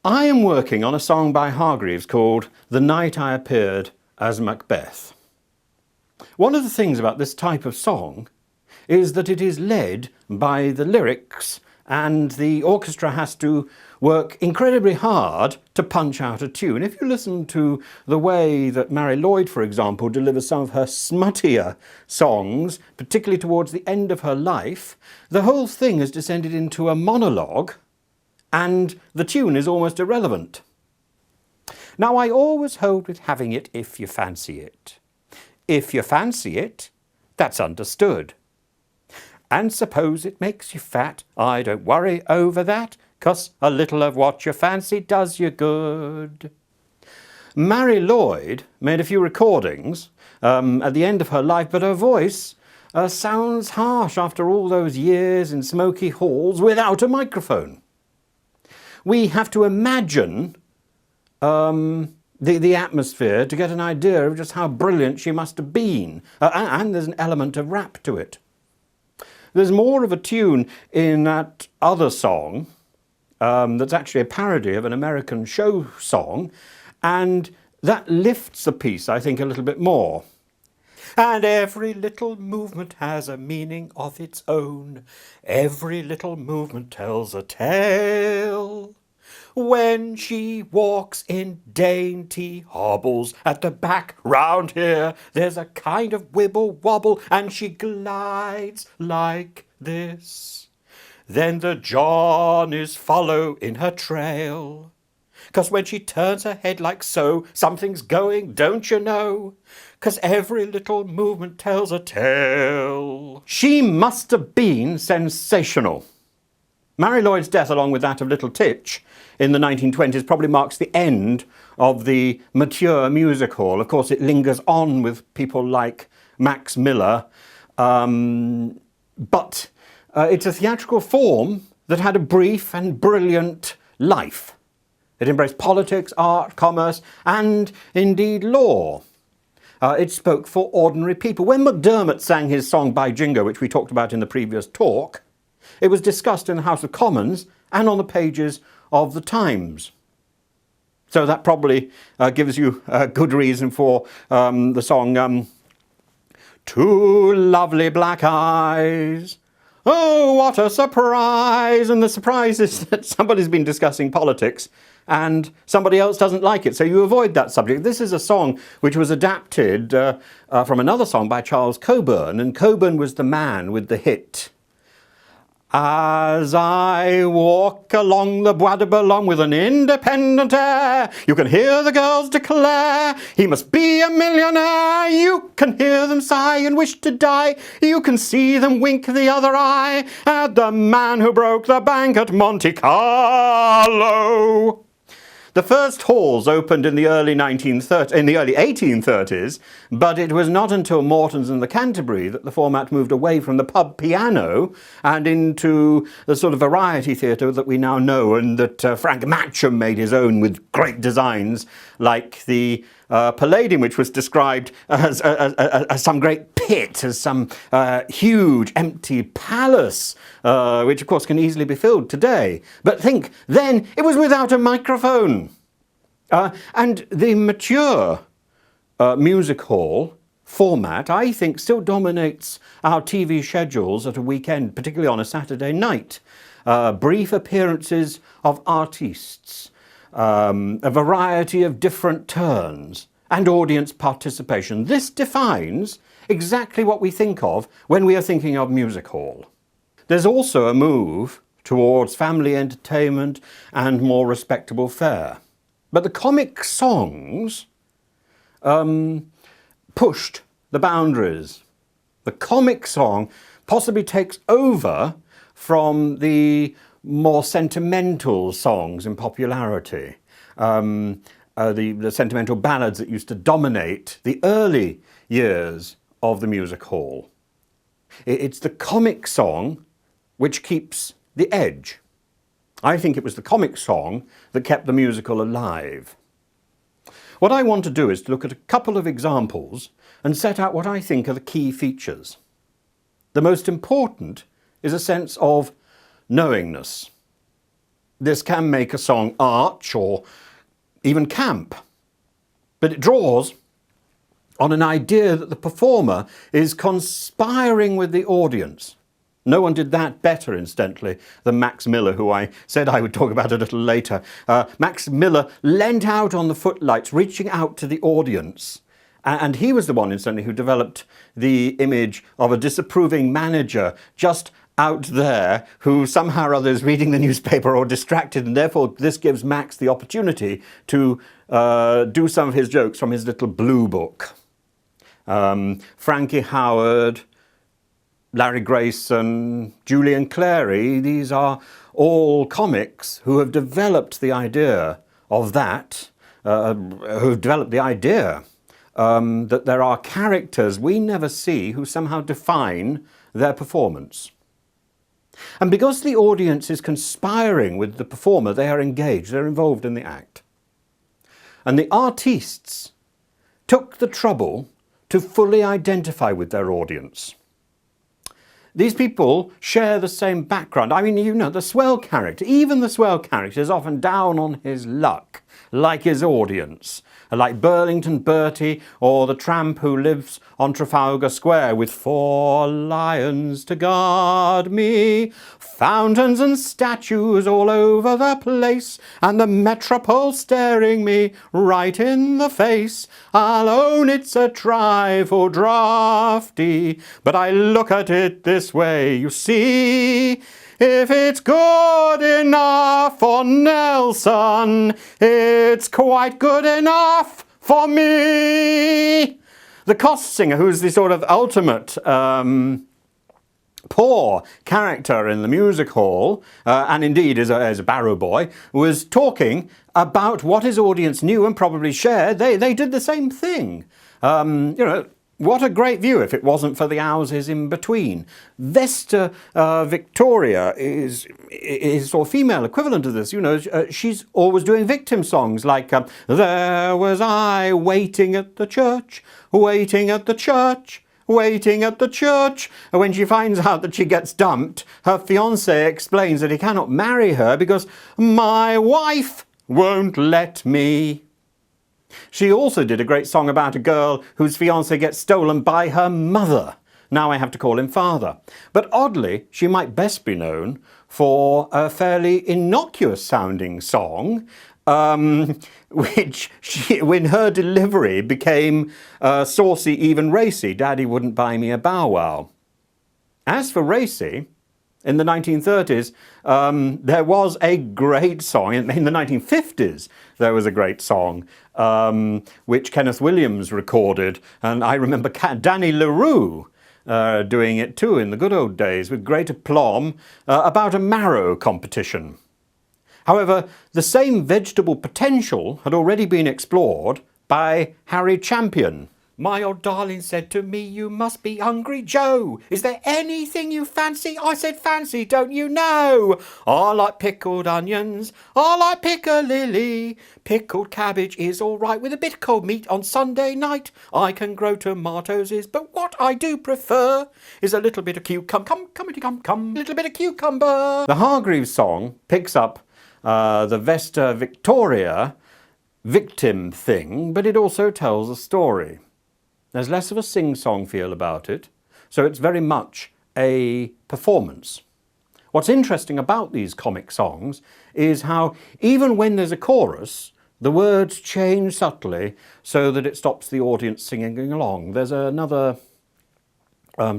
I am working on a song by Hargreaves called The Night I Appeared as Macbeth. One of the things about this type of song is that it is led by the lyrics, and the orchestra has to work incredibly hard to punch out a tune. If you listen to the way that Mari Lwyd, for example, delivers some of her smuttier songs, particularly towards the end of her life, the whole thing has descended into a monologue, and the tune is almost irrelevant. Now, I always hold with having it if you fancy it. If you fancy it, that's understood. And suppose it makes you fat, I don't worry over that, 'cause a little of what you fancy does you good. Mari Lwyd made a few recordings at the end of her life, but her voice sounds harsh after all those years in smoky halls without a microphone. We have to imagine the atmosphere to get an idea of just how brilliant she must have been. And there's an element of rap to it. There's more of a tune in that other song that's actually a parody of an American show song, and that lifts the piece, I think, a little bit more. And every little movement has a meaning of its own. Every little movement tells a tale. When she walks in dainty hobbles at the back round here, there's a kind of wibble wobble, and she glides like this. Then the Johnnies follow in her trail. 'Cause when she turns her head like so, something's going, don't you know? 'Cause every little movement tells a tale. She must have been sensational. Mari Lwyd's death, along with that of Little Tich in the 1920s, probably marks the end of the mature music hall. Of course, it lingers on with people like Max Miller, but it's a theatrical form that had a brief and brilliant life. It embraced politics, art, commerce, and indeed law. It spoke for ordinary people. When MacDermot sang his song By Jingo, which we talked about in the previous talk, it was discussed in the House of Commons and on the pages of the Times. So that probably gives you a good reason for the song Two Lovely Black Eyes. Oh, what a surprise! And the surprise is that somebody's been discussing politics and somebody else doesn't like it, so you avoid that subject. This is a song which was adapted from another song by Charles Coburn, and Coburn was the man with the hit As I walk along the Bois de Boulogne with an independent air, you can hear the girls declare he must be a millionaire. You can hear them sigh and wish to die. You can see them wink the other eye at the man who broke the bank at Monte Carlo. The first halls opened in the early 1830s, but it was not until Morton's and the Canterbury that the format moved away from the pub piano and into the sort of variety theatre that we now know, and that Frank Matcham made his own with great designs like the Palladium, which was described as some great pit, as some huge empty palace, which of course can easily be filled today. But think, then it was without a microphone. And the mature music hall format, I think, still dominates our TV schedules at a weekend, particularly on a Saturday night. Brief appearances of artistes, a variety of different turns, and audience participation. This defines exactly what we think of when we are thinking of music hall. There's also a move towards family entertainment and more respectable fare. But the comic songs pushed the boundaries. The comic song possibly takes over from the more sentimental songs in popularity, the sentimental ballads that used to dominate the early years of the music hall. It's the comic song which keeps the edge. I think it was the comic song that kept the musical alive. What I want to do is to look at a couple of examples and set out what I think are the key features. The most important is a sense of knowingness. this can make a song arch or even camp, but it draws on an idea that the performer is conspiring with the audience. No one did that better, incidentally, than Max Miller, who I said I would talk about a little later. Max Miller leant out on the footlights, reaching out to the audience. And he was the one, incidentally, who developed the image of a disapproving manager just out there who somehow or other is reading the newspaper or distracted, and therefore this gives Max the opportunity to do some of his jokes from his little blue book. Frankie Howerd, Larry Grayson, Julian Clary, these are all comics who have developed the idea of that, who've developed the idea that there are characters we never see who somehow define their performance. And because the audience is conspiring with the performer, they are engaged, they're involved in the act. And the artistes took the trouble to fully identify with their audience. These people share the same background. I mean, you know, the swell character, even the swell character is often down on his luck, like his audience, like Burlington Bertie or the tramp who lives on Trafalgar Square with 4 lions to guard me, fountains and statues all over the place, and the metropole staring me right in the face. I'll own it's a trifle draughty, but I look at it this way, you see. If it's good enough for Nelson, it's quite good enough for me. The cost singer, who's the sort of ultimate poor character in the music hall, and indeed is a barrow boy, was talking about what his audience knew and probably shared. They did the same thing. You know, what a great view if it wasn't for the houses in between. Vesta Victoria is sort of female equivalent of this. You know, she's always doing victim songs like there was I waiting at the church, waiting at the church, waiting at the church. And when she finds out that she gets dumped, her fiancé explains that he cannot marry her because my wife won't let me. She also did a great song about a girl whose fiancé gets stolen by her mother. Now I have to call him father. But oddly, she might best be known for a fairly innocuous sounding song, which when her delivery became saucy, even racy. Daddy wouldn't buy me a Bow Wow. As for racy, in the 1930s, there was a great song. In the 1950s, there was a great song which Kenneth Williams recorded. And I remember Danny LaRue doing it too in the good old days with great aplomb about a marrow competition. However, the same vegetable potential had already been explored by Harry Champion. My old darling said to me, you must be hungry, Joe. Is there anything you fancy? I said, fancy, don't you know? I like pickled onions. I like piccalilli. Pickled cabbage is all right with a bit of cold meat on Sunday night. I can grow tomatoes, but what I do prefer is a little bit of cucumber. Come, little bit of cucumber. The Hargreaves song picks up the Vesta Victoria victim thing, but it also tells a story. There's less of a sing-song feel about it, so it's very much a performance. What's interesting about these comic songs is how even when there's a chorus, the words change subtly so that it stops the audience singing along. There's another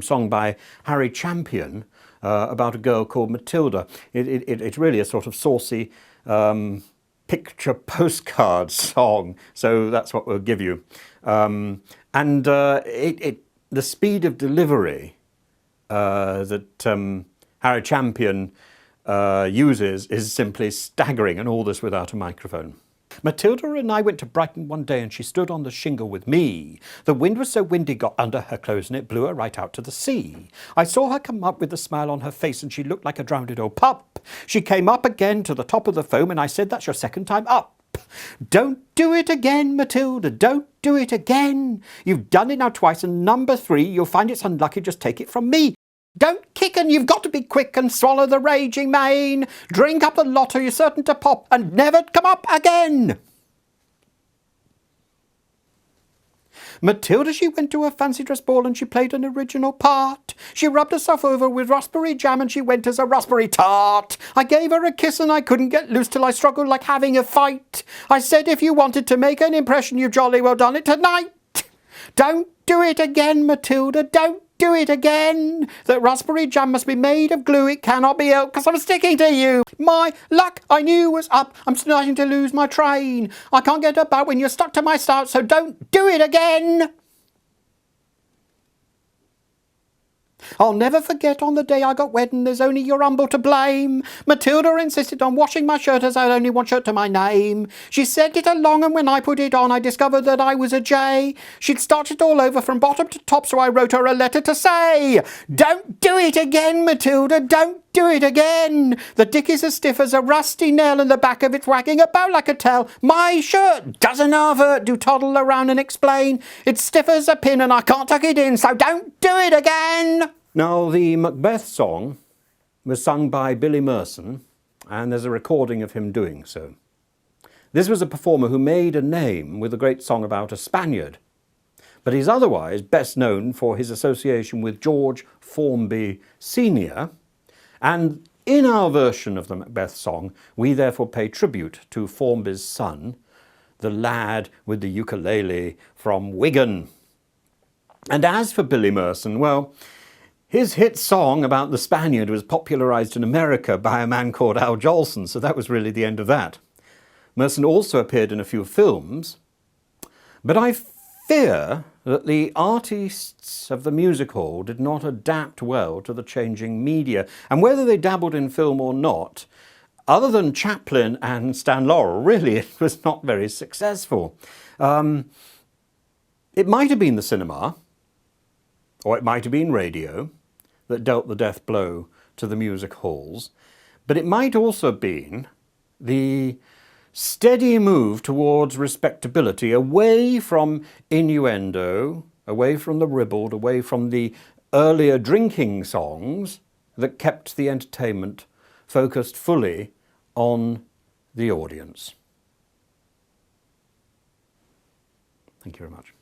song by Harry Champion about a girl called Matilda. It's really a sort of saucy picture postcard song, so that's what we'll give you. And the speed of delivery that Harry Champion uses is simply staggering, and all this without a microphone. Matilda and I went to Brighton one day and she stood on the shingle with me. The wind was so windy got under her clothes and it blew her right out to the sea. I saw her come up with a smile on her face and she looked like a drowned old pup. She came up again to the top of the foam and I said, that's your second time up. Don't do it again, Matilda, don't do it again. You've done it now twice and number 3, you'll find it's unlucky, just take it from me. Don't kick and you've got to be quick and swallow the raging mane. Drink up the lot or you're certain to pop and never come up again. Matilda, she went to a fancy dress ball and she played an original part. She rubbed herself over with raspberry jam and she went as a raspberry tart. I gave her a kiss and I couldn't get loose till I struggled like having a fight. I said if you wanted to make an impression, you've jolly well done it tonight. Don't do it again, Matilda, don't do it again. That raspberry jam must be made of glue, it cannot be helped, 'cause I'm sticking to you. My luck I knew was up, I'm starting to lose my train. I can't get about when you're stuck to my start, so don't do it again. I'll never forget on the day I got wed and there's only your humble to blame. Matilda insisted on washing my shirt as I had only one shirt to my name. She sent it along and when I put it on I discovered that I was a J. She'd starched it all over from bottom to top, so I wrote her a letter to say, don't do it again, Matilda, don't do it again. The dick is as stiff as a rusty nail and the back of it's wagging about like a tail. My shirt doesn't have to toddle around and explain. It's stiff as a pin and I can't tuck it in, so don't do it again. Now, the Macbeth song was sung by Billy Merson, and there's a recording of him doing so. This was a performer who made a name with a great song about a Spaniard, but he's otherwise best known for his association with George Formby Sr., and in our version of the Macbeth song, we therefore pay tribute to Formby's son, the lad with the ukulele from Wigan. And as for Billy Merson, well, his hit song about the Spaniard was popularised in America by a man called Al Jolson, so that was really the end of that. Merson also appeared in a few films, but I fear that the artists of the music hall did not adapt well to the changing media, and whether they dabbled in film or not, other than Chaplin and Stan Laurel, really it was not very successful. It might have been the cinema, or it might have been radio, that dealt the death blow to the music halls, but it might also have been the steady move towards respectability, away from innuendo, away from the ribald, away from the earlier drinking songs that kept the entertainment focused fully on the audience. Thank you very much.